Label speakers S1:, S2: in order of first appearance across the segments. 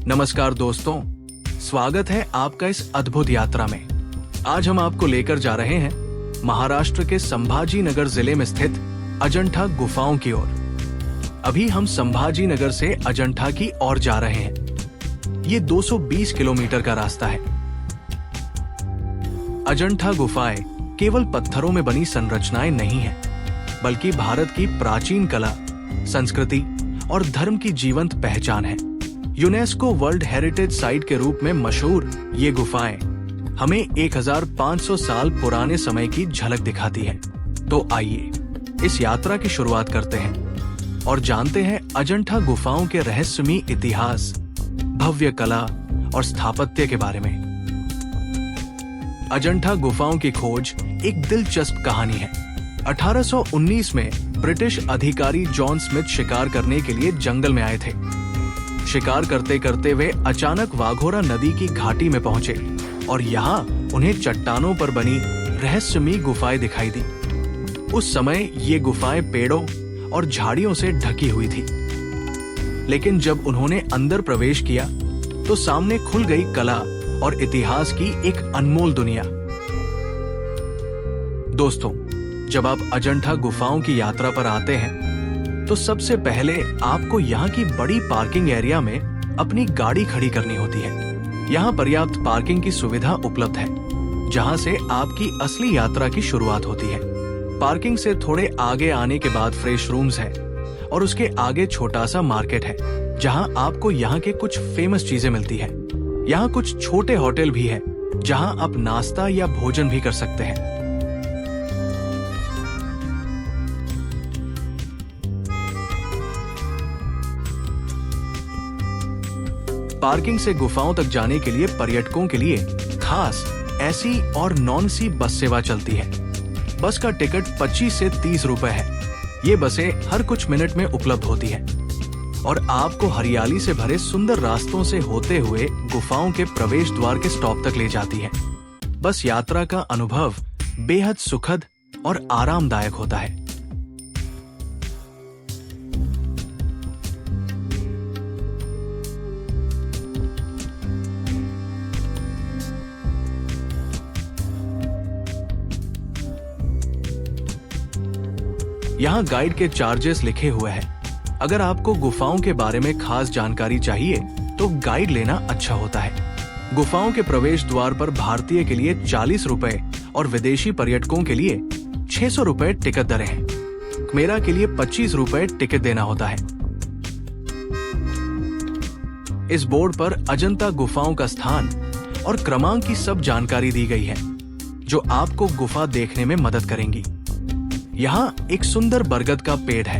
S1: नमस्कार दोस्तों, स्वागत है आपका इस अद्भुत यात्रा में। आज हम आपको लेकर जा रहे हैं महाराष्ट्र के संभाजी नगर जिले में स्थित अजंठा गुफाओं की ओर। अभी हम संभाजी नगर से अजंठा की ओर जा रहे हैं। ये 220 किलोमीटर का रास्ता है। अजंठा गुफाएं केवल पत्थरों में बनी संरचनाएं नहीं हैं, बल्कि भारत की प्राचीन कला, संस्कृति और धर्म की जीवंत पहचान है। यूनेस्को वर्ल्ड हेरिटेज साइट के रूप में मशहूर ये गुफाएं हमें 1500 साल पुराने समय की झलक दिखाती है। तो आइए इस यात्रा की शुरुआत करते हैं और जानते हैं अजंठा गुफाओं के रहस्यमयी इतिहास, भव्य कला और स्थापत्य के बारे में। अजंठा गुफाओं की खोज एक दिलचस्प कहानी है। 1819 में ब्रिटिश अधिकारी जॉन स्मिथ शिकार करने के लिए जंगल में आए थे। शिकार करते करते वे अचानक वाघोरा नदी की घाटी में पहुंचे और यहाँ उन्हें चट्टानों पर बनी रहस्यमयी गुफाएं दिखाई दी। उस समय ये गुफाएं पेड़ों और झाड़ियों से ढकी हुई थी, लेकिन जब उन्होंने अंदर प्रवेश किया तो सामने खुल गई कला और इतिहास की एक अनमोल दुनिया। दोस्तों, जब आप अजंठा गुफाओं की यात्रा पर आते हैं तो सबसे पहले आपको यहाँ की बड़ी पार्किंग एरिया में अपनी गाड़ी खड़ी करनी होती है। यहाँ पर्याप्त पार्किंग की सुविधा उपलब्ध है, जहाँ से आपकी असली यात्रा की शुरुआत होती है। पार्किंग से थोड़े आगे आने के बाद फ्रेश रूम्स है और उसके आगे छोटा सा मार्केट है, जहाँ आपको यहाँ के कुछ फेमस चीजें मिलती है। यहाँ कुछ छोटे होटल भी है, जहाँ आप नाश्ता या भोजन भी कर सकते हैं। पार्किंग से गुफाओं तक जाने के लिए पर्यटकों के लिए खास एसी और नॉन सी बस सेवा चलती है। बस का टिकट 25 से 30 रुपए है। ये बसें हर कुछ मिनट में उपलब्ध होती है और आपको हरियाली से भरे सुंदर रास्तों से होते हुए गुफाओं के प्रवेश द्वार के स्टॉप तक ले जाती है। बस यात्रा का अनुभव बेहद सुखद और आरामदायक होता है। यहाँ गाइड के चार्जेस लिखे हुए हैं। अगर आपको गुफाओं के बारे में खास जानकारी चाहिए तो गाइड लेना अच्छा होता है। गुफाओं के प्रवेश द्वार पर भारतीय के लिए 40 रुपए और विदेशी पर्यटकों के लिए 600 रुपए टिकट दरें हैं। खमेरा के लिए 25 रुपए टिकट देना होता है। इस बोर्ड पर अजंता गुफाओं का स्थान और क्रमांक की सब जानकारी दी गई है, जो आपको गुफा देखने में मदद करेंगी। यहाँ एक सुंदर बरगद का पेड़ है।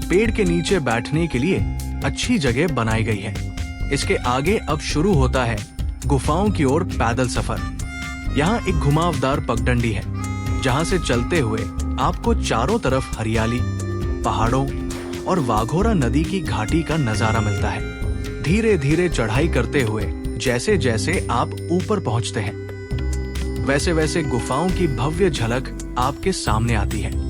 S1: पेड़ के नीचे बैठने के लिए अच्छी जगह बनाई गई है। इसके आगे अब शुरू होता है गुफाओं की ओर पैदल सफर। यहाँ एक घुमावदार पगडंडी है, जहाँ से चलते हुए आपको चारों तरफ हरियाली, पहाड़ों और वाघोरा नदी की घाटी का नजारा मिलता है। धीरे धीरे चढ़ाई करते हुए जैसे जैसे आप ऊपर पहुँचते हैं, वैसे वैसे गुफाओं की भव्य झलक आपके सामने आती है।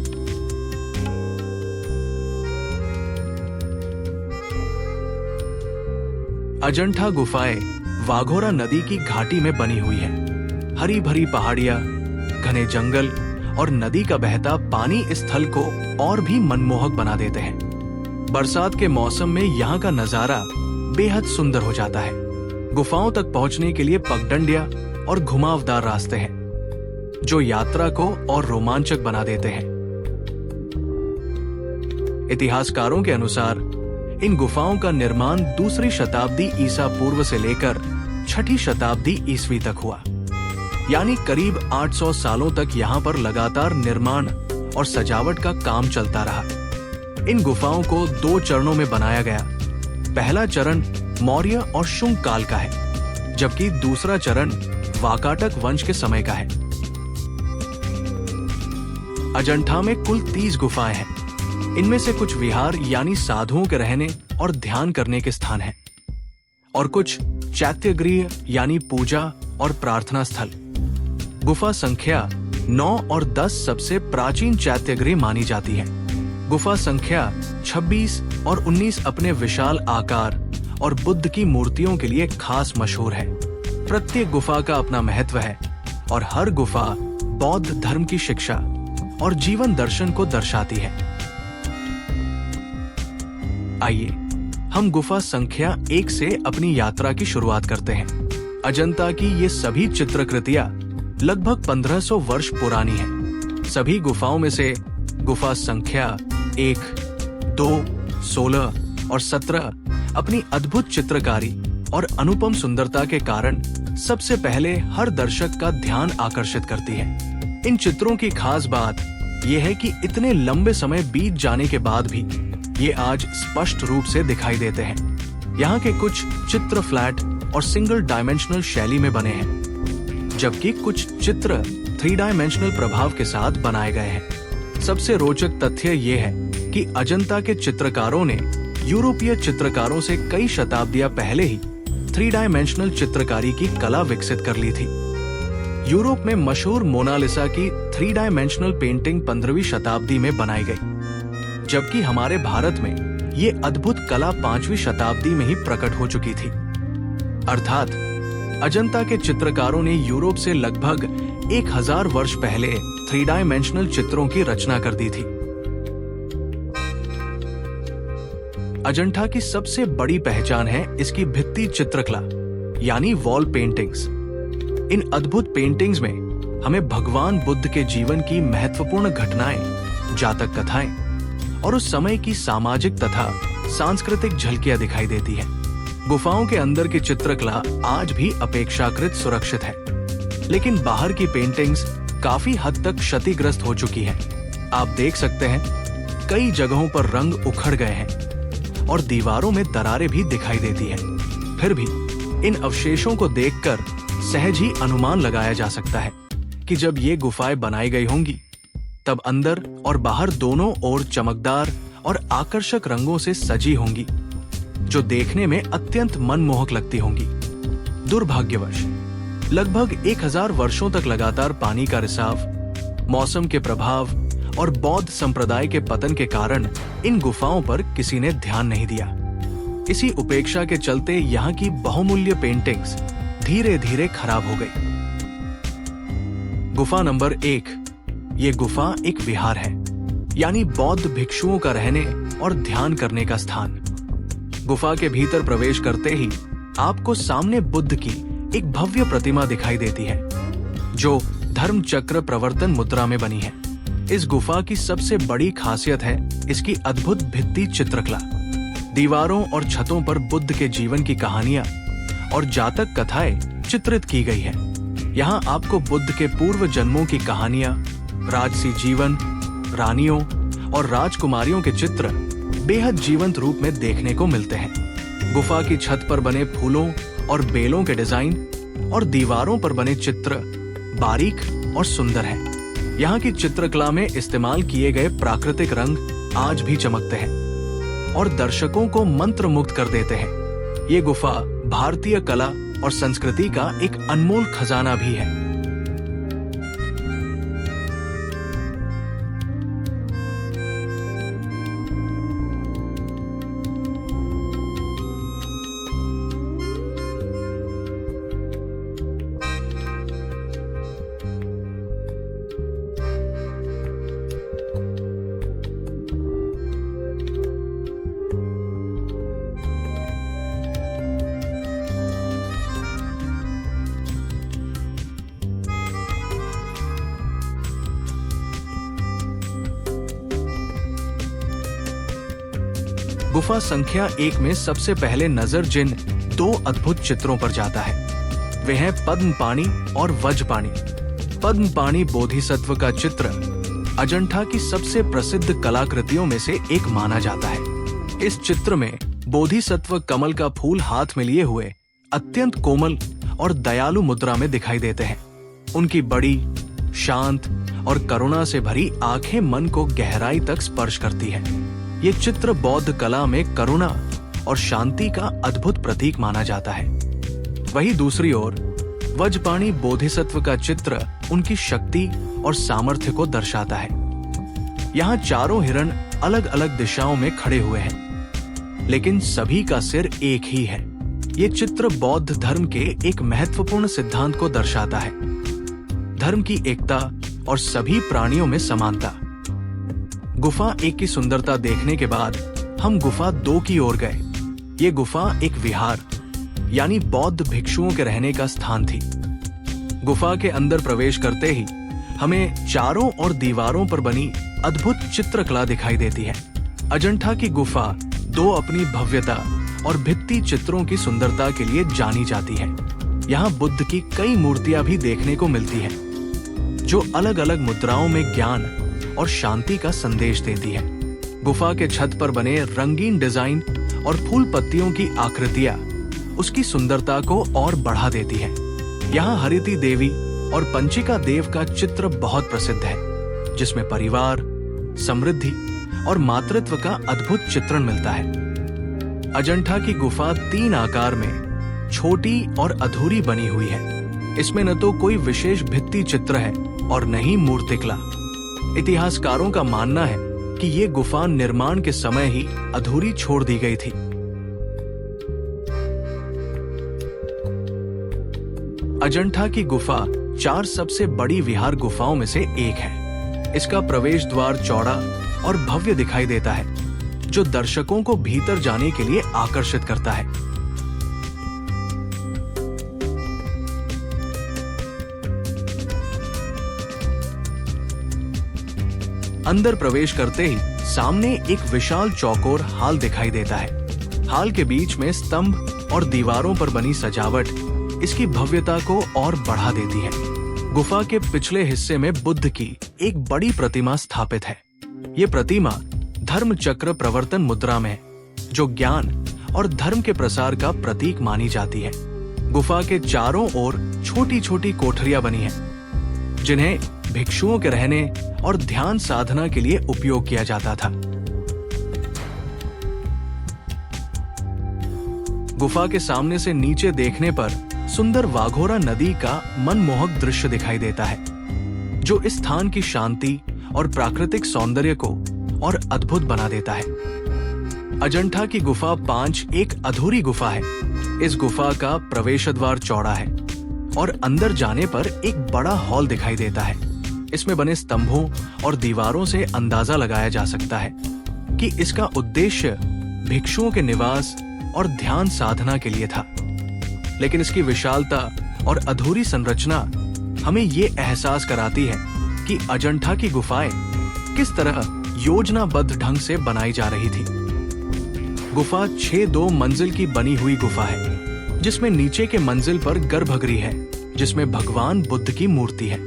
S1: अजंठा गुफाएं वाघोरा नदी की घाटी में बनी हुई है। हरी भरी पहाड़ियां, घने जंगल और नदी का बहता पानी इस स्थल को और भी मनमोहक बना देते हैं। बरसात के मौसम में यहाँ का नजारा बेहद सुंदर हो जाता है। गुफाओं तक पहुँचने के लिए पगडंडियां और घुमावदार रास्ते हैं, जो यात्रा को और रोमांचक बना देते हैं। इतिहासकारों के अनुसार इन गुफाओं का निर्माण 2री शताब्दी ईसा पूर्व से लेकर 6ठी शताब्दी ईस्वी तक हुआ, यानी करीब 800 सालों तक यहाँ पर लगातार निर्माण और सजावट का काम चलता रहा। इन गुफाओं को 2 चरणों में बनाया गया। पहला चरण मौर्य और शुंग काल का है, जबकि दूसरा चरण वाकाटक वंश के समय का है। अजंठा में कुल 30 गुफाएं हैं। इनमें से कुछ विहार यानी साधुओं के रहने और ध्यान करने के स्थान हैं, और कुछ चैत्यगृह यानी पूजा और प्रार्थना स्थल। गुफा संख्या 9 और 10 सबसे प्राचीन चैत्यगृह मानी जाती है। गुफा संख्या 26 और 19 अपने विशाल आकार और बुद्ध की मूर्तियों के लिए खास मशहूर है। प्रत्येक गुफा का अपना महत्व है और हर गुफा बौद्ध धर्म की शिक्षा और जीवन दर्शन को दर्शाती है। आइए हम गुफा संख्या 1 से अपनी यात्रा की शुरुआत करते हैं। अजंता की ये सभी चित्रकृतियां लगभग 1500 वर्ष पुरानी हैं। सभी गुफाओं में से गुफा संख्या 1, 2, 16 और 17 अपनी अद्भुत चित्रकारी और अनुपम सुंदरता के कारण सबसे पहले हर दर्शक का ध्यान आकर्षित करती है। इन चित्रों की खास बात यह है कि इतने लंबे समय बीत जाने के बाद भी ये आज स्पष्ट रूप से दिखाई देते हैं। यहाँ के कुछ चित्र फ्लैट और सिंगल डायमेंशनल शैली में बने हैं, जबकि कुछ चित्र 3 डायमेंशनल प्रभाव के साथ बनाए गए हैं। सबसे रोचक तथ्य ये है कि अजंता के चित्रकारों ने यूरोपीय चित्रकारों से कई शताब्दियां पहले ही 3 डायमेंशनल चित्रकारी की कला विकसित कर ली थी। यूरोप में मशहूर मोनालिसा की 3 डायमेंशनल पेंटिंग 15वीं शताब्दी में बनाई गई, जबकि हमारे भारत में ये अद्भुत कला 5वीं शताब्दी में ही प्रकट हो चुकी थी। अर्थात अजंता के चित्रकारों ने यूरोप से लगभग 1000 वर्ष पहले 3 डायमेंशनल चित्रों की रचना कर दी थी। अजंता की सबसे बड़ी पहचान है इसकी भित्ति चित्रकला यानी वॉल पेंटिंग्स। इन अद्भुत पेंटिंग्स में हमें भगवान बुद्ध के जीवन की महत्वपूर्ण घटनाएं, जातक कथाएं और उस समय की सामाजिक तथा सांस्कृतिक झलकियां दिखाई देती हैं। गुफाओं के अंदर की चित्रकला आज भी अपेक्षाकृत सुरक्षित है, लेकिन बाहर की पेंटिंग्स काफी हद तक क्षतिग्रस्त हो चुकी हैं। आप देख सकते हैं कई जगहों पर रंग उखड़ गए हैं और दीवारों में दरारें भी दिखाई देती हैं। फिर भी इन अवशेषों को देखकर सहज ही अनुमान लगाया जा सकता है कि जब ये गुफाएं बनाई गई होंगी तब अंदर और बाहर दोनों ओर चमकदार और आकर्षक रंगों से सजी होंगी, जो देखने में अत्यंत मनमोहक लगती होंगी। दुर्भाग्यवश लगभग 1000 वर्षों तक लगातार पानी का रिसाव, मौसम के प्रभाव और बौद्ध संप्रदाय के पतन के कारण इन गुफाओं पर किसी ने ध्यान नहीं दिया। इसी उपेक्षा के चलते यहाँ की बहुमूल्य पेंटिंग्स धीरे धीरे खराब हो गई। गुफा नंबर 1, ये गुफा एक विहार है, यानी बौद्ध भिक्षुओं का रहने और ध्यान करने का स्थान। गुफा के भीतर प्रवेश करते ही आपको सामने बुद्ध की एक भव्य प्रतिमा दिखाई देती है, जो धर्म चक्र प्रवर्तन मुद्रा में बनी है। इस गुफा की सबसे बड़ी खासियत है इसकी अद्भुत भित्ति चित्रकला। दीवारों और छतों पर बुद्ध के जीवन की कहानियां और जातक कथाएं चित्रित की गई है। यहाँ आपको बुद्ध के पूर्व जन्मों की कहानियां, राजसी जीवन, रानियों और राजकुमारियों के चित्र बेहद जीवंत रूप में देखने को मिलते हैं। गुफा की छत पर बने फूलों और बेलों के डिजाइन और दीवारों पर बने चित्र बारीक और सुंदर हैं। यहाँ की चित्रकला में इस्तेमाल किए गए प्राकृतिक रंग आज भी चमकते हैं और दर्शकों को मंत्रमुग्ध कर देते हैं। ये गुफा भारतीय कला और संस्कृति का एक अनमोल खजाना भी है। गुफा संख्या 1 में सबसे पहले नजर जिन 2 अद्भुत चित्रों पर जाता है वे हैं पद्मपाणि और वज्रपाणि। पद्मपाणि बोधिसत्व का चित्र अजंता की सबसे प्रसिद्ध कलाकृतियों में से एक माना जाता है। इस चित्र में बोधिसत्व कमल का फूल हाथ में लिए हुए अत्यंत कोमल और दयालु मुद्रा में दिखाई देते हैं। उनकी बड़ी, शांत और करुणा से भरी आंखें मन को गहराई तक स्पर्श करती है। ये चित्र बौद्ध कला में करुणा और शांति का अद्भुत प्रतीक माना जाता है। वहीं दूसरी ओर वज्रपाणि बोधिसत्व का चित्र उनकी शक्ति और सामर्थ्य को दर्शाता है। यहाँ चारों हिरण अलग अलग दिशाओं में खड़े हुए हैं। लेकिन सभी का सिर एक ही है। ये चित्र बौद्ध धर्म के एक महत्वपूर्ण सिद्धांत को दर्शाता है, धर्म की एकता और सभी प्राणियों में समानता। गुफा 1 की सुंदरता देखने के बाद हम गुफा 2 की ओर गए। ये गुफा एक विहार यानी बौद्ध भिक्षुओं के रहने का स्थान थी। गुफा के अंदर प्रवेश करते ही हमें चारों ओर दीवारों पर बनी अद्भुत चित्रकला दिखाई देती है। अजंठा की गुफा 2 अपनी भव्यता और भित्ति चित्रों की सुंदरता के लिए जानी जाती है। यहाँ बुद्ध की कई मूर्तियां भी देखने को मिलती हैं, जो अलग अलग मुद्राओं में ज्ञान और शांति का संदेश देती है। गुफा के छत पर बने रंगीन डिजाइन और फूल पत्तियों की आकृतियां उसकी सुंदरता को और बढ़ा देती है। यहाँ हरिति देवी और पंचिका देव का चित्र बहुत प्रसिद्ध है, जिसमें परिवार, समृद्धि और मातृत्व का अद्भुत चित्रण मिलता है। अजंठा की गुफा 3 आकार में छोटी और अधूरी बनी हुई है। इसमें न तो कोई विशेष भित्ति चित्र है और न ही मूर्तिकला। इतिहासकारों का मानना है कि ये गुफा निर्माण के समय ही अधूरी छोड़ दी गई थी। अजंठा की गुफा 4 सबसे बड़ी विहार गुफाओं में से एक है। इसका प्रवेश द्वार चौड़ा और भव्य दिखाई देता है, जो दर्शकों को भीतर जाने के लिए आकर्षित करता है। अंदर प्रवेश करते ही सामने एक विशाल चौकोर हाल दिखाई देता है। हाल के बीच में स्तंभ और दीवारों पर बनी सजावट इसकी भव्यता को और बढ़ा देती है। गुफा के पिछले हिस्से में बुद्ध की एक बड़ी प्रतिमा स्थापित है। ये प्रतिमा धर्म चक्र प्रवर्तन मुद्रा में है, जो ज्ञान और धर्म के प्रसार का प्रतीक मानी जाती है। गुफा के चारों ओर छोटी छोटी कोठरियां बनी हैं, जिन्हें भिक्षुओं के रहने और ध्यान साधना के लिए उपयोग किया जाता था। गुफा के सामने से नीचे देखने पर सुंदर वाघोरा नदी का मनमोहक दृश्य दिखाई देता है, जो इस स्थान की शांति और प्राकृतिक सौंदर्य को और अद्भुत बना देता है। अजंठा की गुफा 5 एक अधूरी गुफा है। इस गुफा का प्रवेश द्वार चौड़ा है और अंदर जाने पर एक बड़ा हॉल दिखाई देता है। इसमें बने स्तंभों और दीवारों से अंदाजा लगाया जा सकता है कि इसका उद्देश्य भिक्षुओं के निवास और ध्यान साधना के लिए था। लेकिन इसकी विशालता और अधूरी संरचना हमें ये एहसास कराती है कि अजंठा की गुफाएं किस तरह योजनाबद्ध ढंग से बनाई जा रही थी। गुफा 6 2 मंजिल की बनी हुई गुफा है, जिसमें नीचे के मंजिल पर गर्भगृह है, जिसमें भगवान बुद्ध की मूर्ति है।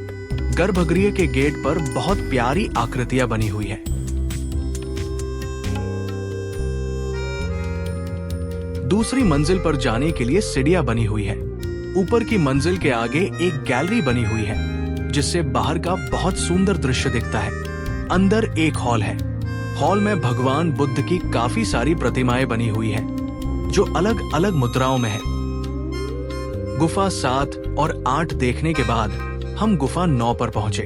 S1: गर्भगृह के गेट पर बहुत प्यारी आकृतियां बनी हुई है। दूसरी मंजिल पर जाने के लिए सीढ़ियां बनी हुई है। ऊपर की मंजिल के आगे एक गैलरी बनी हुई है, जिससे बाहर का बहुत सुंदर दृश्य दिखता है। अंदर एक हॉल है। हॉल में भगवान बुद्ध की काफी सारी प्रतिमाएं बनी हुई है, जो अलग अलग मुद्राओं में है। गुफा 7 और 8 देखने के बाद हम गुफा 9 पर पहुंचे।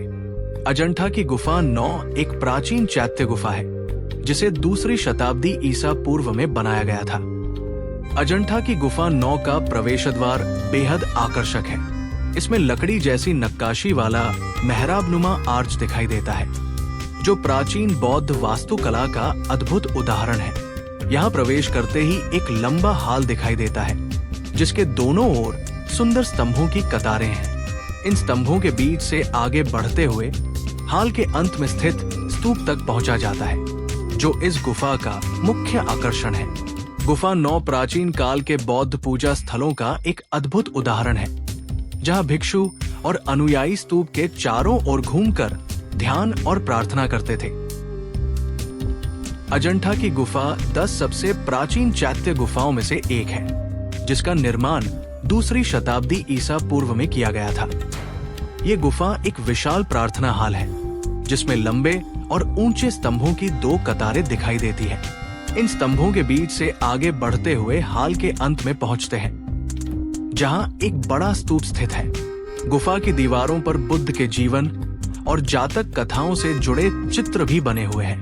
S1: अजंठा की गुफा 9 एक प्राचीन चैत्य गुफा है, जिसे 2री शताब्दी ईसा पूर्व में बनाया गया था। अजंठा की गुफा 9 का प्रवेश द्वार बेहद आकर्षक है। इसमें लकड़ी जैसी नक्काशी वाला मेहराबनुमा आर्च दिखाई देता है, जो प्राचीन बौद्ध वास्तुकला का अद्भुत उदाहरण है। यहाँ प्रवेश करते ही एक लंबा हाल दिखाई देता है, जिसके दोनों ओर सुंदर स्तंभों की कतारें हैं। इन स्तंभों के बीच से आगे बढ़ते हुए हाल के अंत में स्थित स्तूप तक पहुंचा जाता है, जो इस गुफा का मुख्य आकर्षण है। गुफा 9 प्राचीन काल के बौद्ध पूजा स्थलों का एक अद्भुत उदाहरण है, जहां भिक्षु और अनुयायी स्तूप के चारों ओर घूमकर ध्यान और प्रार्थना करते थे। अजंठा की गुफा 10 सबसे प्राचीन चैत्य गुफाओं में से एक है, जिसका निर्माण 2री शताब्दी ईसा पूर्व में किया गया था। ये गुफा एक विशाल प्रार्थना हाल है, जिसमें लंबे और ऊंचे स्तंभों की 2 कतारें दिखाई देती है। इन स्तंभों के बीच से आगे बढ़ते हुए हाल के अंत में पहुंचते हैं, जहां एक बड़ा स्तूप स्थित है। गुफा की दीवारों पर बुद्ध के जीवन और जातक कथाओं से जुड़े चित्र भी बने हुए हैं।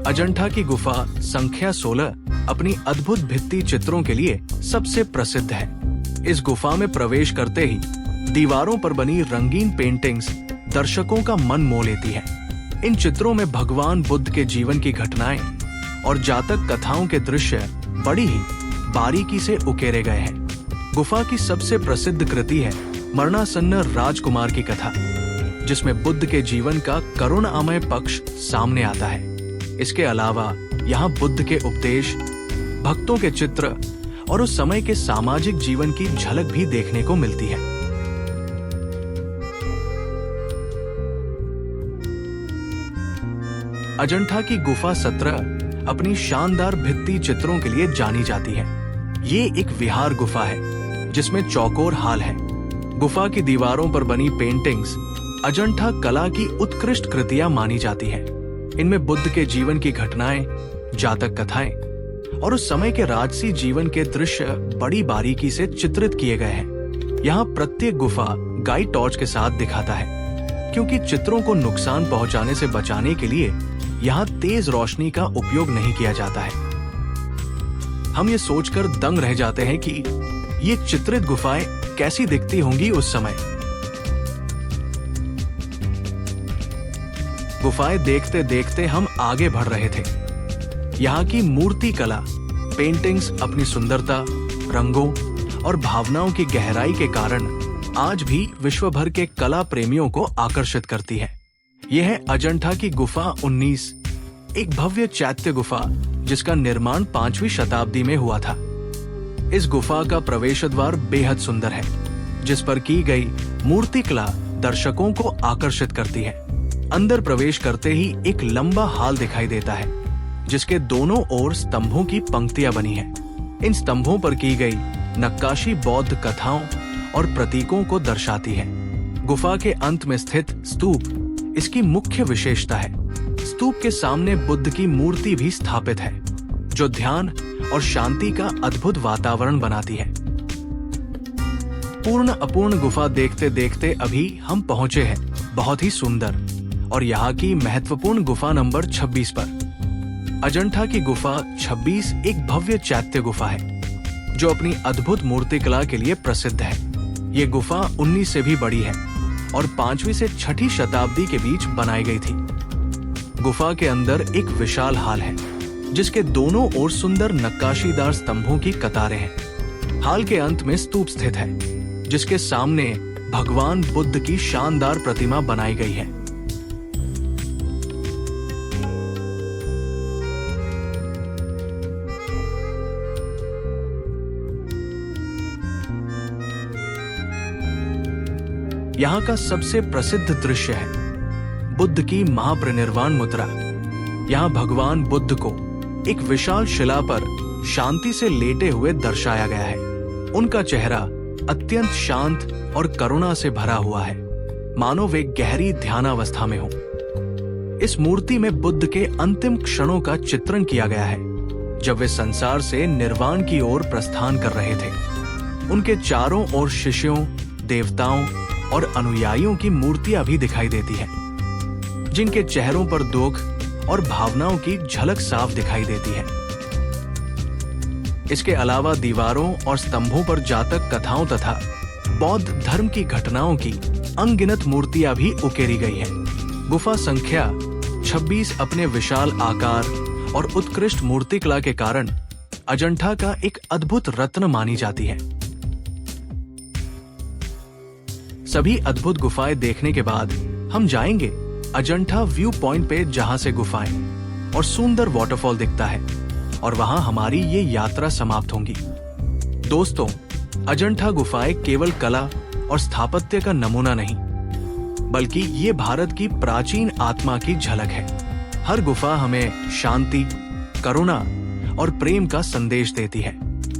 S1: अजंठा की गुफा संख्या 16 अपनी अद्भुत भित्ति चित्रों के लिए सबसे प्रसिद्ध है। इस गुफा में प्रवेश करते ही दीवारों पर बनी रंगीन पेंटिंग्स दर्शकों का मन मोह लेती है। इन चित्रों में भगवान बुद्ध के जीवन की घटनाएं और जातक कथाओं के दृश्य बड़ी ही बारीकी से उकेरे गए हैं। गुफा की सबसे प्रसिद्ध कृति है मरणासन्न राजकुमार की कथा, जिसमें बुद्ध के जीवन का करुणामय पक्ष सामने आता है। इसके अलावा यहाँ बुद्ध के उपदेश, भक्तों के चित्र और उस समय के सामाजिक जीवन की झलक भी देखने को मिलती है। अजंठा की गुफा 17 अपनी शानदार भित्ति चित्रों के लिए जानी जाती है। ये एक विहार गुफा है जिसमें चौकोर हाल है। गुफा की दीवारों पर बनी पेंटिंग्स अजंठा कला की उत्कृष्ट कृतियां मानी जाती है। इनमें बुद्ध के जीवन की घटनाएं, जातक कथाएं और उस समय के राजसी जीवन के दृश्य बड़ी बारीकी से चित्रित किए गए हैं। यहाँ प्रत्येक गुफा गाइड टॉर्च के साथ दिखाता है, क्योंकि चित्रों को नुकसान पहुंचाने से बचाने के लिए यहाँ तेज रोशनी का उपयोग नहीं किया जाता है। हम ये सोचकर दंग रह जाते हैं कि ये चित्रित गुफाएं कैसी दिखती होंगी उस समय। गुफाएं देखते देखते हम आगे बढ़ रहे थे। यहाँ की मूर्ति कला, पेंटिंग्स अपनी सुंदरता, रंगों और भावनाओं की गहराई के कारण आज भी विश्व भर के कला प्रेमियों को आकर्षित करती है। यह है अजंठा की गुफा 19, एक भव्य चैत्य गुफा जिसका निर्माण 5वीं शताब्दी में हुआ था। इस गुफा का प्रवेश द्वार बेहद सुंदर है, जिस पर की गई मूर्ति कला दर्शकों को आकर्षित करती है। अंदर प्रवेश करते ही एक लंबा हाल दिखाई देता है, जिसके दोनों ओर स्तंभों की पंक्तियां बनी हैं। इन स्तंभों पर की गई नक्काशी बौद्ध कथाओं और प्रतीकों को दर्शाती है। गुफा के अंत में स्थित स्तूप इसकी मुख्य विशेषता है। स्तूप के सामने बुद्ध की मूर्ति भी स्थापित है, जो ध्यान और शांति का अद्भुत वातावरण बनाती है। पूर्ण अपूर्ण गुफा देखते देखते अभी हम पहुंचे हैं बहुत ही सुंदर और यहाँ की महत्वपूर्ण गुफा नंबर 26 पर। अजंठा की गुफा 26 एक भव्य चैत्य गुफा है, जो अपनी अद्भुत मूर्तिकला के लिए प्रसिद्ध है। ये गुफा 19 से भी बड़ी है और 5वीं से 6ठी शताब्दी के बीच बनाई गई थी। गुफा के अंदर एक विशाल हाल है, जिसके दोनों ओर सुंदर नक्काशीदार स्तंभों की कतारें हैं। हाल के अंत में स्तूप स्थित है, जिसके सामने भगवान बुद्ध की शानदार प्रतिमा बनाई गई है। यहाँ का सबसे प्रसिद्ध दृश्य है बुद्ध की महापरिनिर्वाण मुद्रा। यहाँ भगवान बुद्ध को एक विशाल शिला पर शांति से लेटे हुए दर्शाया गया है। उनका चेहरा अत्यंत शांत और करुणा से भरा हुआ है, मानो वे गहरी ध्यानावस्था में हो। इस मूर्ति में बुद्ध के अंतिम क्षणों का चित्रण किया गया है, जब वे संसार से निर्वाण की ओर प्रस्थान कर रहे थे। उनके चारों ओर शिष्यों, देवताओं और अनुयायियों की मूर्तियां भी दिखाई देती हैं, जिनके चेहरों पर दुख और भावनाओं की झलक साफ दिखाई देती है। इसके अलावा दीवारों और स्तंभों पर जातक कथाओं तथा बौद्ध धर्म की घटनाओं की अनगिनत मूर्तियां भी उकेरी गई हैं। गुफा संख्या 26 अपने विशाल आकार और उत्कृष्ट मूर्तिकला के कारण अजंठा का एक अद्भुत रत्न मानी जाती है। सभी अद्भुत गुफाएं देखने के बाद हम जाएंगे अजंठा व्यू पॉइंट पे, जहां से गुफाएं और सुंदर वाटरफॉल दिखता है, और वहां हमारी ये यात्रा समाप्त होगी। दोस्तों, अजंठा गुफाएं केवल कला और स्थापत्य का नमूना नहीं, बल्कि ये भारत की प्राचीन आत्मा की झलक है। हर गुफा हमें शांति, करुणा और प्रेम का संदेश देती है।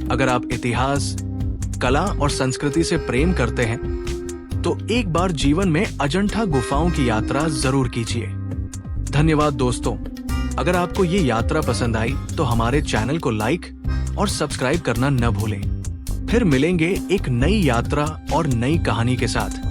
S1: अगर आप इतिहास, कला और संस्कृति से प्रेम करते हैं, तो एक बार जीवन में अजंठा गुफाओं की यात्रा जरूर कीजिए। धन्यवाद दोस्तों। अगर आपको ये यात्रा पसंद आई तो हमारे चैनल को लाइक और सब्सक्राइब करना न भूलें। फिर मिलेंगे एक नई यात्रा और नई कहानी के साथ।